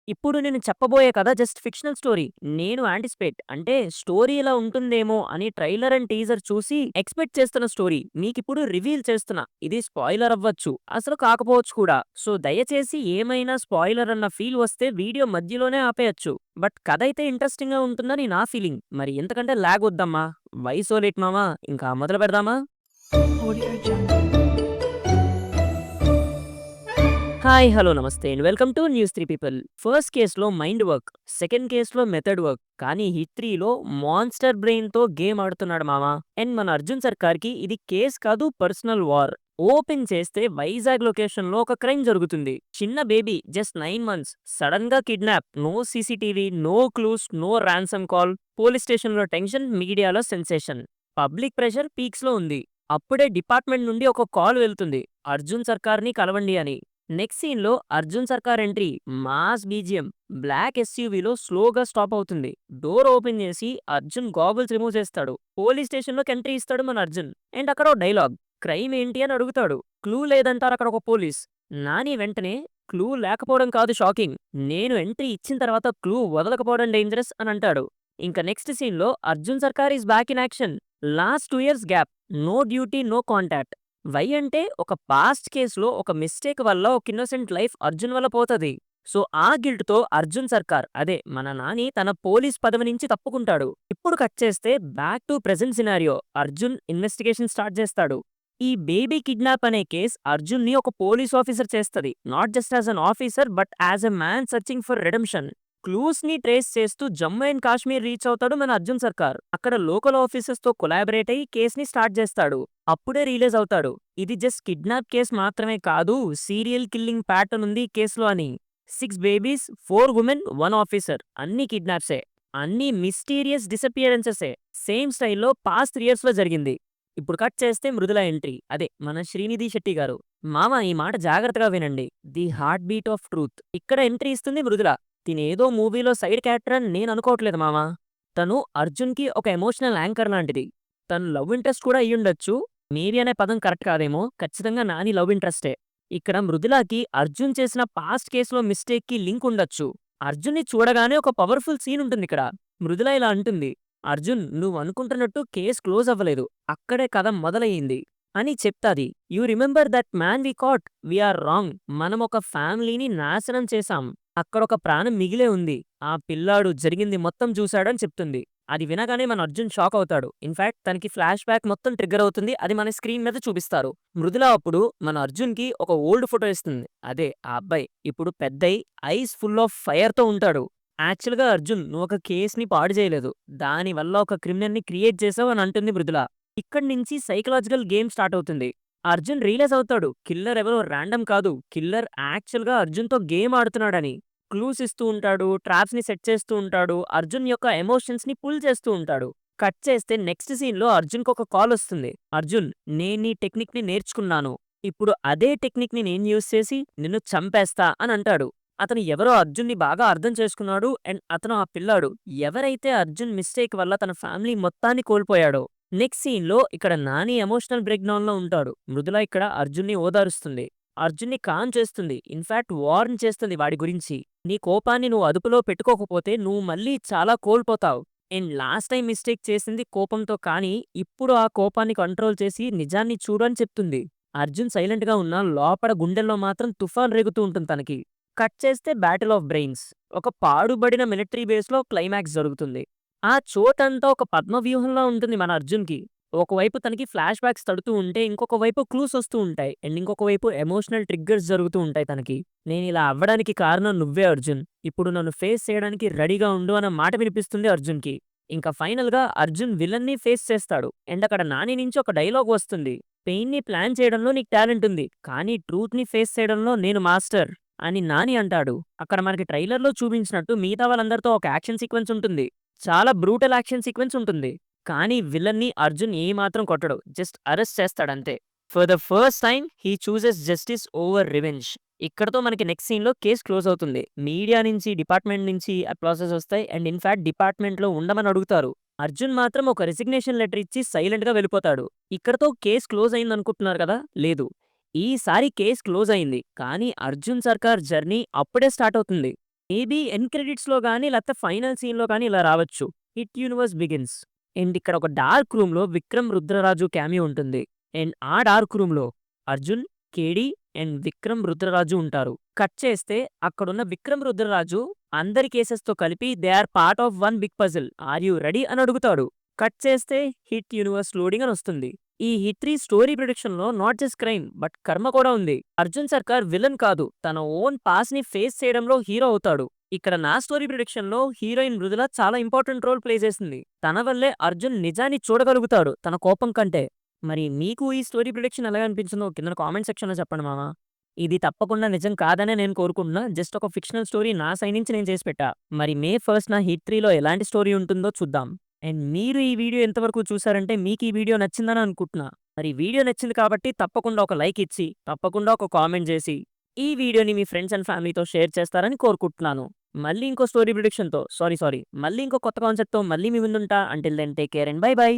ఇప్పుడు నేను చెప్పబోయే కథ జస్ట్ ఫిక్షనల్ స్టోరీ. నేను యాంటిసిపేట్ అంటే స్టోరీ ఇలా ఉంటుందేమో అని ట్రైలర్ అండ్ టీజర్ చూసి ఎక్స్‌పెక్ట్ చేస్తున్న స్టోరీ మీకిప్పుడు రివీల్ చేస్తున్నా. ఇది స్పాయిలర్ అవ్వచ్చు, అసలు కాకపోవచ్చు కూడా. సో దయచేసి ఏమైనా స్పాయిలర్ అన్న ఫీల్ వస్తే వీడియో మధ్యలోనే ఆపేయొచ్చు. బట్ కథ అయితే ఇంట్రెస్టింగ్‌గా ఉంటుందని నా ఫీలింగ్. మరి ఎంతకంటే లాగ్ వద్దమ్మా. వై సో లేట్ మామా. ఇంకా మొదలు పెడదామా? Audio Jungle. హాయ్, హలో, నమస్తే and welcome to news 3 people. First కేస్‌లో మైండ్ వర్క్, సెకండ్ కేస్‌లో మెథడ్ వర్క్. కానీ హిట్ 3లో మాన్స్టర్ బ్రెయిన్‌తో గేమ్ ఆడుతున్నాడు మామ. అండ్ మన అర్జున్ సర్కార్‌కి ఇది కేస్ కాదు, పర్సనల్ వార్. ఓపెన్ చేస్తే వైజాగ్ లొకేషన్‌లో ఒక క్రైమ్ జరుగుతుంది. చిన్న బేబీ జస్ట్ 9 మంత్స్ సడెన్‌గా kidnap. No CCTV, no clues, no ransom call. Police స్టేషన్‌లో టెన్షన్, మీడియాలో సెన్సేషన్. పబ్లిక్ ప్రెషర్ పీక్స్‌లో ఉంది. అప్పుడే డిపార్ట్మెంట్ నుండి ఒక కాల్ వెళ్తుంది, అర్జున్ సర్కార్‌ని కలవండి అని. నెక్స్ట్ సీన్‌లో అర్జున్ సర్కార్ ఎంట్రీ, మాస్ బీజీఎం, బ్లాక్ ఎస్యూవీలో స్లోగా స్టాప్ అవుతుంది. డోర్ ఓపెన్ చేసి అర్జున్ గాగుల్స్ రిమూవ్ చేస్తాడు. పోలీస్ స్టేషన్‌లోకి ఎంట్రీ ఇస్తాడు మన అర్జున్. అండ్ అక్కడ ఓ డైలాగ్, క్రైమ్ ఏంటి అని అడుగుతాడు. క్లూ లేదంటారు అక్కడ ఒక పోలీస్. నాని వెంటనే, క్లూ లేకపోవడం కాదు షాకింగ్, నేను ఎంట్రీ ఇచ్చిన తర్వాత క్లూ వదలకపోవడం డేంజరస్ అని అంటాడు. ఇంకా నెక్స్ట్ సీన్‌లో Arjun Sarkar is back in action. Last 2 years gap, no duty, no contact. Why అంటే ఒక పాస్ట్ కేసులో ఒక మిస్టేక్ వల్ల ఒక ఇన్నోసెంట్ లైఫ్ అర్జున్ వల్ల పోతది. సో ఆ గిల్ట్‌తో అర్జున్ సర్కార్, అదే మన నాని, తన పోలీస్ పదవి నుంచి తప్పుకుంటాడు. ఇప్పుడు కట్ చేస్తే back to present scenario. Arjun investigation start చేస్తాడు. ఈ బేబీ కిడ్నాప్ అనే కేస్ అర్జున్‌ని ఒక పోలీస్ ఆఫీసర్ చేస్తది. Not just as an officer but as a man searching for redemption. క్లూస్‌ని ట్రేస్ చేస్తూ జమ్మూ అండ్ కాశ్మీర్ రీచ్ అవుతాడు మన అర్జున్ సర్కార్. అక్కడ లోకల్ ఆఫీసర్స్‌తో కొలాబరేట్ అయ్యి కేస్‌ని స్టార్ట్ చేస్తాడు. అప్పుడే రియలైజ్ అవుతాడు, ఇది జస్ట్ కిడ్నాప్ కేస్ మాత్రమే కాదు, సీరియల్ కిల్లింగ్ ప్యాటర్న్ ఉంది ఈ కేసులో అని. 6 బేబీస్, 4 వుమెన్, 1 ఆఫీసర్. అన్ని కిడ్నాప్సే. అన్ని మిస్టీరియస్ డిసపియరెన్సెసే. సేమ్ స్టైల్‌లో పాస్ట్ 3 ఇయర్స్‌లో జరిగింది. ఇప్పుడు కట్ చేస్తే మృదుల ఎంట్రీ, అదే మన శ్రీనిధి శెట్టి గారు. మామ ఈ మాట జాగ్రత్తగా వినండి. The heart beat of truth. ఇక్కడ ఎంట్రీ ఇస్తుంది మృదుల. తినేదో మూవీలో సైడ్ క్యారెక్టర్ అని నేను అనుకోవట్లేదు మామ. తను అర్జున్‌కి ఒక ఎమోషనల్ యాంకర్ లాంటిది. తను లవ్ ఇంట్రెస్ట్ కూడా అయ్యుండొచ్చు. మేబీ అనే పదం కరెక్ట్ కాదేమో. ఖచ్చితంగా నాని లవ్ ఇంట్రెస్టే. ఇక్కడ మృదులాకి అర్జున్ చేసిన పాస్ట్ కేస్‌లో మిస్టేక్‌కి లింక్ ఉండొచ్చు. అర్జున్‌ని చూడగానే ఒక పవర్‌ఫుల్ సీన్ ఉంటుందిక్కడ. మృదుల ఇలా అంటుంది, "అర్జున్, నువ్వు అనుకుంటున్నట్టు కేస్ క్లోజ్ అవ్వలేదు. అక్కడే కథ మొదలయ్యింది" అని చెప్తాది. "You remember that man we caught? We are wrong. మనం ఒక ఫ్యామిలీని నాశనం చేశాం. అక్కడొక ప్రాణం మిగిలే ఉంది. ఆ పిల్లాడు జరిగింది మొత్తం చూశాడని" చెప్తుంది. అది వినగానే మన అర్జున్ షాక్ అవుతాడు. ఇన్‌ఫాక్ట్ తనకి ఫ్లాష్ బ్యాక్ మొత్తం ట్రిగ్గర్ అవుతుంది. అది మన స్క్రీన్ మీద చూపిస్తారు. మృదుల అప్పుడు మన అర్జున్‌కి ఒక ఓల్డ్ ఫోటో ఇస్తుంది. అదే ఆ అబ్బాయి. ఇప్పుడు పెద్దయి, ఐస్ ఫుల్ ఆఫ్ ఫైర్‌తో ఉంటాడు. యాక్చువల్‌గా అర్జున్, నువ్వొక కేస్‌ని పాడు చేయలేదు. దానివల్ల ఒక క్రిమినల్‌ని క్రియేట్ చేసావు అని అంటుంది మృదుల. ఇక్కడి నుంచి సైకలాజికల్ గేమ్ స్టార్ట్ అవుతుంది. అర్జున్ రియలైజ్ అవుతాడు, కిల్లర్ ఎవరో రాండమ్ కాదు. కిల్లర్ యాక్చువల్‌గా అర్జున్‌తో గేమ్ ఆడుతున్నాడని. క్లూస్ ఇస్తూ ఉంటాడు, ట్రాప్స్‌ని సెట్ చేస్తూ ఉంటాడు, అర్జున్ యొక్క ఎమోషన్స్‌ని పుల్ చేస్తూ ఉంటాడు. కట్ చేస్తే నెక్స్ట్ సీన్‌లో అర్జున్‌కి ఒక కాల్ వస్తుంది. "అర్జున్, నేను ఈ టెక్నిక్‌ని నేర్చుకున్నాను. ఇప్పుడు అదే టెక్నిక్‌ని నేను యూజ్ చేసి నిన్ను చంపేస్తా" అని అంటాడు. అతను ఎవరో అర్జున్‌ని బాగా అర్థం చేసుకున్నాడు. అండ్ అతను ఆ పిల్లాడు. ఎవరైతే అర్జున్ మిస్టేక్ వల్ల తన ఫ్యామిలీ మొత్తాన్ని కోల్పోయాడో. నెక్స్ట్ సీన్‌లో ఇక్కడ నాని ఎమోషనల్ బ్రేక్‌డౌన్‌లో ఉంటాడు. మృదుల ఇక్కడ అర్జున్‌ని ఓదారుస్తుంది. అర్జున్‌ని కామ్ చేస్తుంది. ఇన్‌ఫాక్ట్ వార్న్ చేస్తుంది వాడి గురించి. "నీ కోపాన్ని నువ్వు అదుపులో పెట్టుకోకపోతే నువ్వు మళ్ళీ చాలా కోల్పోతావు. అండ్ లాస్ట్ టైమ్ మిస్టేక్ చేసింది కోపంతో కానీ, ఇప్పుడు ఆ కోపాన్ని కంట్రోల్ చేసి నిజాన్ని చూడు" అని చెప్తుంది. అర్జున్ సైలెంట్‌గా ఉన్నా లోపల గుండెల్లో మాత్రం తుఫాన్ రేగుతూ ఉంటుంది తనకి. కట్ చేస్తే బ్యాటిల్ ఆఫ్ బ్రెయిన్స్. ఒక పాడుబడిన మిలిటరీ బేస్‌లో క్లైమాక్స్ జరుగుతుంది. ఆ చోటంతా ఒక పద్మ వ్యూహంలా ఉంటుంది మన అర్జున్‌కి. ఒకవైపు తనకి ఫ్లాష్ బ్యాక్స్ తడుతూ ఉంటే, ఇంకొక వైపు క్లూస్ వస్తూ ఉంటాయి. అండ్ ఇంకొక వైపు ఎమోషనల్ ట్రిగ్గర్స్ జరుగుతూ ఉంటాయి తనకి. "నేనిలా అవ్వడానికి కారణం నువ్వే అర్జున్. ఇప్పుడు నన్ను ఫేస్ చేయడానికి రెడీగా ఉండు" అన్న మాట వినిపిస్తుంది అర్జున్‌కి. ఇంకా ఫైనల్‌గా అర్జున్ విలన్‌ని ఫేస్ చేస్తాడు. అండ్ అక్కడ నాని నుంచి ఒక డైలాగ్ వస్తుంది. "పెయిన్‌ని ప్లాన్ చేయడంలో నీకు టాలెంట్ ఉంది. కానీ ట్రూత్‌ని ఫేస్ చేయడంలో నేను మాస్టర్" అని నాని అంటాడు. అక్కడ మనకి ట్రైలర్‌లో చూపించినట్టు మిగతా వాళ్ళందరితో ఒక యాక్షన్ సీక్వెన్స్ ఉంటుంది. చాలా బ్రూటల్ యాక్షన్ సీక్వెన్స్ ఉంటుంది. కానీ విలన్ని అర్జున్ ఏమాత్రం కొట్టడు. జస్ట్ అరెస్ట్ చేస్తాడంతే. For the first time he chooses justice over revenge. ఇక్కడితో మనకి నెక్స్ట్ సీన్‌లో కేస్ క్లోజ్ అవుతుంది. మీడియా నుంచి, డిపార్ట్మెంట్ నుంచి అప్లాసెస్ వస్తాయి. అండ్ ఇన్‌ఫాక్ట్ డిపార్ట్మెంట్‌లో ఉండమని అడుగుతారు. అర్జున్ మాత్రం ఒక రిసిగ్నేషన్ లెటర్ ఇచ్చి సైలెంట్‌గా వెళ్ళిపోతాడు. ఇక్కడితో కేస్ క్లోజ్ అయిందనుకుంటున్నారు కదా? లేదు. ఈసారి కేస్ క్లోజ్ అయింది. కానీ అర్జున్ సర్కార్ జర్నీ అప్పుడే స్టార్ట్ అవుతుంది. మేబీ ఎండ్ క్రెడిట్స్‌లో గాని, లేకపోతే ఫైనల్ సీన్‌లో గాని ఇలా రావచ్చు. Hit universe begins. అండ్ ఇక్కడ ఒక డార్క్ రూమ్‌లో విక్రమ్ రుద్రరాజు క్యామియో ఉంటుంది. అండ్ ఆ డార్క్ రూమ్‌లో అర్జున్, కేడీ అండ్ విక్రమ్ రుద్రరాజు ఉంటారు. కట్ చేస్తే అక్కడున్న విక్రమ్ రుద్రరాజు అందరి కేసెస్‌తో కలిపి they are part of one big puzzle. Are you ready అని అడుగుతాడు. కట్ చేస్తే హిట్ యూనివర్స్ లోడింగ్ అని వస్తుంది. ఈ హిట్ 3 స్టోరీ ప్రొడక్షన్‌లో నాట్ జస్ట్ క్రైమ్ బట్ కర్మ కూడా ఉంది. అర్జున్ సర్కార్ విలన్ కాదు. తన ఓన్ పాస్‌ని ఫేస్ చేయడంలో హీరో అవుతాడు. ఇక్కడ నా స్టోరీ ప్రొడక్షన్‌లో హీరోయిన్ మృదుల చాలా ఇంపార్టెంట్ రోల్ ప్లే చేసింది. తన వల్లే అర్జున్ నిజాన్ని చూడగలుగుతాడు తన కోపం కంటే. మరి మీకు ఈ స్టోరీ ప్రొడక్షన్ ఎలాగ అనిపించిందో కింద కామెంట్ సెక్షన్‌లో చెప్పండి మామ. ఇది తప్పకుండా నిజం కాదనే నేను కోరుకుంటున్నా. జస్ట్ ఒక ఫిక్షనల్ స్టోరీ నా సైడ్ నుంచి నేను చేసి పెట్టా. మరి మే 1న హిట్ 3లో ఎలాంటి స్టోరీ ఉంటుందో చూద్దాం. అండ్ మీరు ఈ వీడియో ఎంతవరకు చూసారంటే మీకు ఈ వీడియో నచ్చిందని అనుకుంటున్నా. మరి వీడియో నచ్చింది కాబట్టి తప్పకుండా ఒక లైక్ ఇచ్చి, తప్పకుండా ఒక కామెంట్ చేసి, ఈ వీడియోని మీ ఫ్రెండ్స్ అండ్ ఫ్యామిలీతో షేర్ చేస్తారని కోరుకుంటున్నాను. మళ్ళీ ఇంకో స్టోరీ ప్రిడిక్షన్‌తో మళ్ళీ ఇంకో కొత్త కాన్సెప్ట్‌తో మళ్ళీ మీ ముందుంటా. Until then take care and bye by.